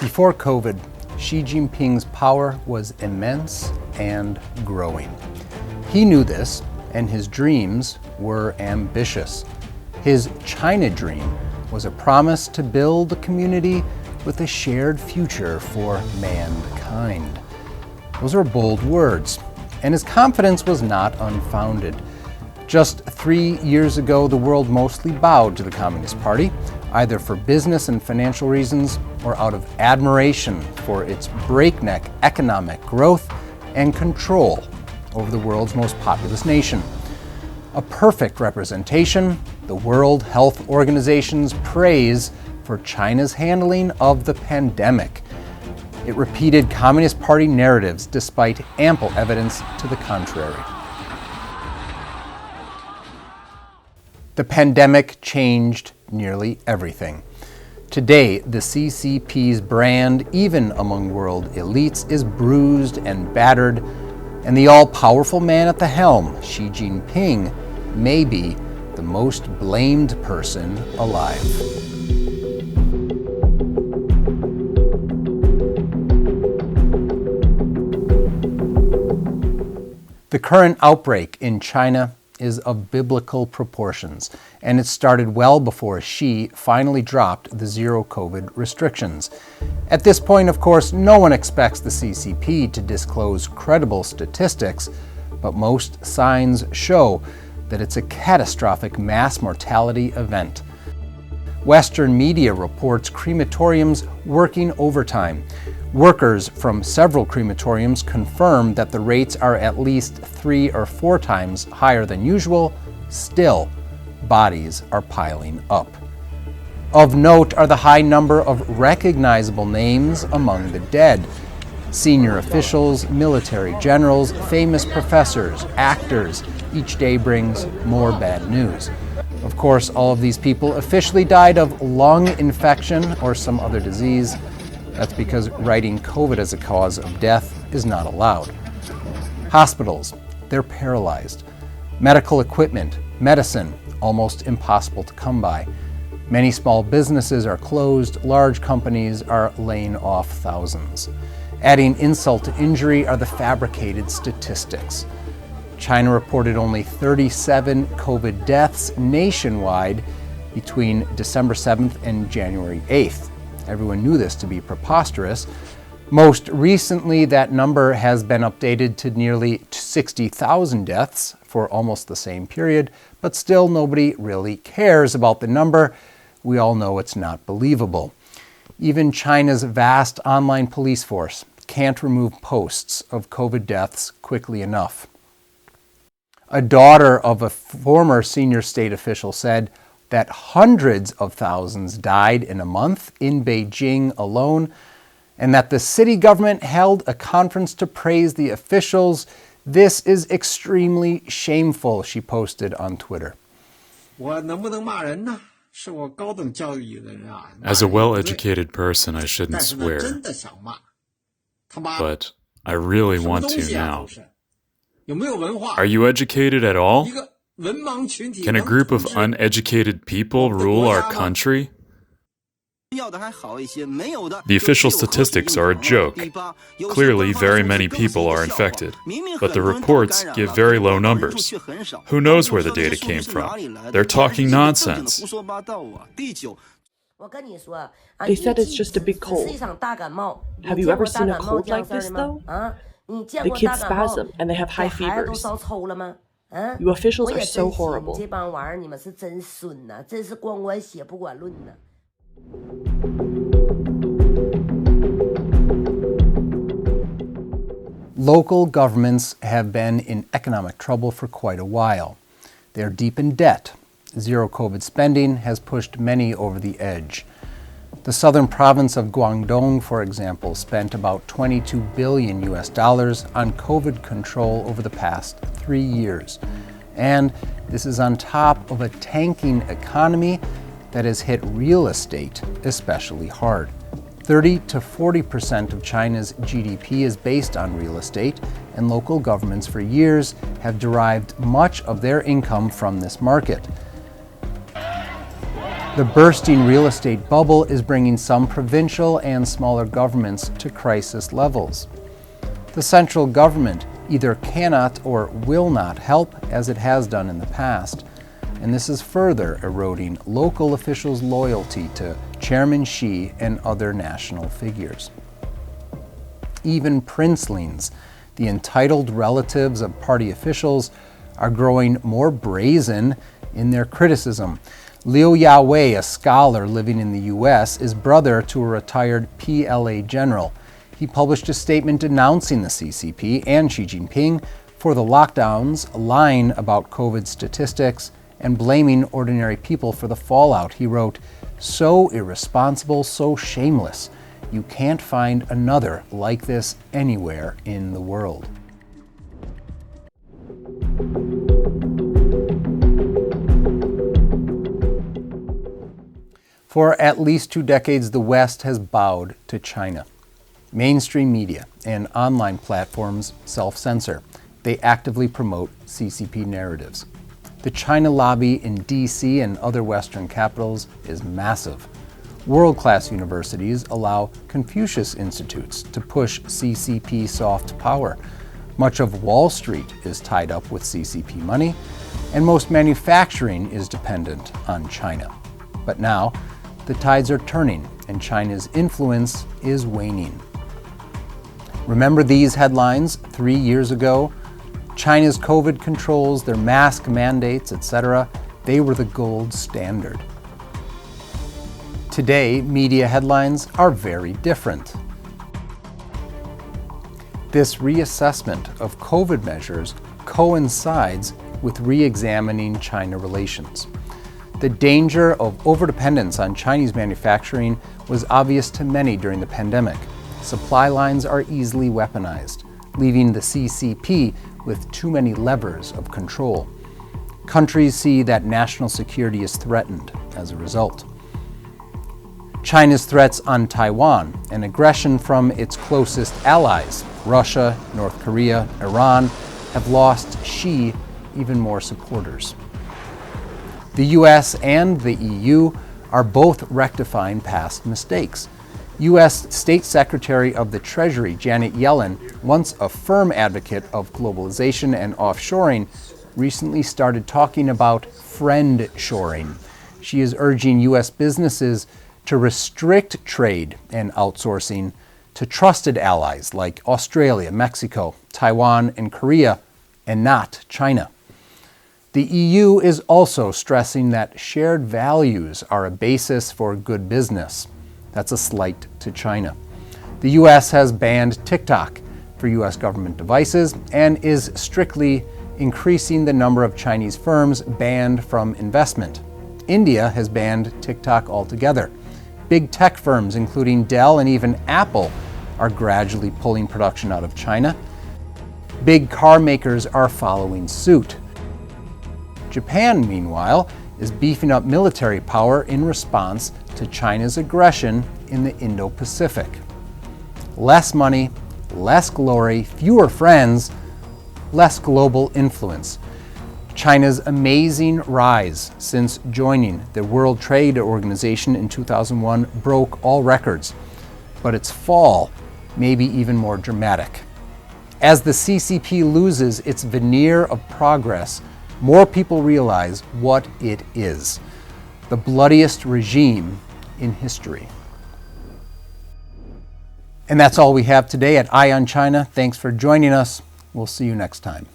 Before COVID, Xi Jinping's power was immense and growing. He knew this, and his dreams were ambitious. His China dream was a promise to build a community with a shared future for mankind. Those are bold words, and his confidence was not unfounded. Just 3 years ago, the world mostly bowed to the Communist Party, either for business and financial reasons or out of admiration for its breakneck economic growth and control over the world's most populous nation. A perfect representation, the World Health Organization's praise for China's handling of the pandemic. It repeated Communist Party narratives despite ample evidence to the contrary. The pandemic changed nearly everything. Today, the CCP's brand, even among world elites, is bruised and battered, and the all-powerful man at the helm, Xi Jinping, may be the most blamed person alive. The current outbreak in China is of biblical proportions, and it started well before Xi finally dropped the zero COVID restrictions. At this point, of course, no one expects the CCP to disclose credible statistics, but most signs show that it's a catastrophic mass mortality event. Western media reports crematoriums working overtime. Workers from several crematoriums confirm that the rates are at least 3 or 4 times higher than usual. Still, bodies are piling up. Of note are the high number of recognizable names among the dead. Senior officials, military generals, famous professors, actors. Each day brings more bad news. Of course, all of these people officially died of lung infection or some other disease. That's because writing COVID as a cause of death is not allowed. Hospitals, they're paralyzed. Medical equipment, medicine, almost impossible to come by. Many small businesses are closed, large companies are laying off thousands. Adding insult to injury are the fabricated statistics. China reported only 37 COVID deaths nationwide between December 7th and January 8th. Everyone knew this to be preposterous. Most recently, that number has been updated to nearly 60,000 deaths for almost the same period, but still nobody really cares about the number. We all know it's not believable. Even China's vast online police force can't remove posts of COVID deaths quickly enough. A daughter of a former senior state official said that hundreds of thousands died in a month in Beijing alone, and that the city government held a conference to praise the officials. This is extremely shameful, she posted on Twitter. As a well-educated person, I shouldn't swear, but I really want to now. Are you educated at all? Can a group of uneducated people rule our country? The official statistics are a joke. Clearly, very many people are infected, but the reports give very low numbers. Who knows where the data came from? They're talking nonsense. They said it's just a big cold. Have you ever seen a cold like this, though? The kids spasm and they have high fevers. You officials are so horrible. Local governments have been in economic trouble for quite a while. They're deep in debt. Zero COVID spending has pushed many over the edge. The southern province of Guangdong, for example, spent about $22 billion on COVID control over the past 3 years. And this is on top of a tanking economy that has hit real estate especially hard. 30 to 40% of China's GDP is based on real estate, and local governments for years have derived much of their income from this market. The bursting real estate bubble is bringing some provincial and smaller governments to crisis levels. The central government either cannot or will not help, as it has done in the past, and this is further eroding local officials' loyalty to Chairman Xi and other national figures. Even princelings, the entitled relatives of party officials, are growing more brazen in their criticism. Liu Yawei, a scholar living in the U.S., is brother to a retired PLA general. He published a statement denouncing the CCP and Xi Jinping for the lockdowns, lying about COVID statistics, and blaming ordinary people for the fallout. He wrote, "So irresponsible, so shameless. You can't find another like this anywhere in the world." For at least 2 decades, the West has bowed to China. Mainstream media and online platforms self-censor. They actively promote CCP narratives. The China lobby in D.C. and other Western capitals is massive. World-class universities allow Confucius Institutes to push CCP soft power. Much of Wall Street is tied up with CCP money, and most manufacturing is dependent on China. But now, the tides are turning, and China's influence is waning. Remember these headlines 3 years ago? China's COVID controls, their mask mandates, etc., they were the gold standard. Today, media headlines are very different. This reassessment of COVID measures coincides with re-examining China relations. The danger of overdependence on Chinese manufacturing was obvious to many during the pandemic. Supply lines are easily weaponized, leaving the CCP with too many levers of control. Countries see that national security is threatened as a result. China's threats on Taiwan and aggression from its closest allies, Russia, North Korea, Iran, have lost Xi even more supporters. The US and the EU are both rectifying past mistakes. U.S. State Secretary of the Treasury Janet Yellen, once a firm advocate of globalization and offshoring, recently started talking about friend-shoring. She is urging U.S. businesses to restrict trade and outsourcing to trusted allies like Australia, Mexico, Taiwan, and Korea, and not China. The EU is also stressing that shared values are a basis for good business. That's a slight to China. The U.S. has banned TikTok for U.S. government devices and is strictly increasing the number of Chinese firms banned from investment. India has banned TikTok altogether. Big tech firms, including Dell and even Apple, are gradually pulling production out of China. Big car makers are following suit. Japan, meanwhile, is beefing up military power in response to China's aggression in the Indo-Pacific. Less money, less glory, fewer friends, less global influence. China's amazing rise since joining the World Trade Organization in 2001 broke all records, but its fall may be even more dramatic. As the CCP loses its veneer of progress, more people realize what it is: the bloodiest regime in history. And that's all we have today at Eye on China. Thanks for joining us. We'll see you next time.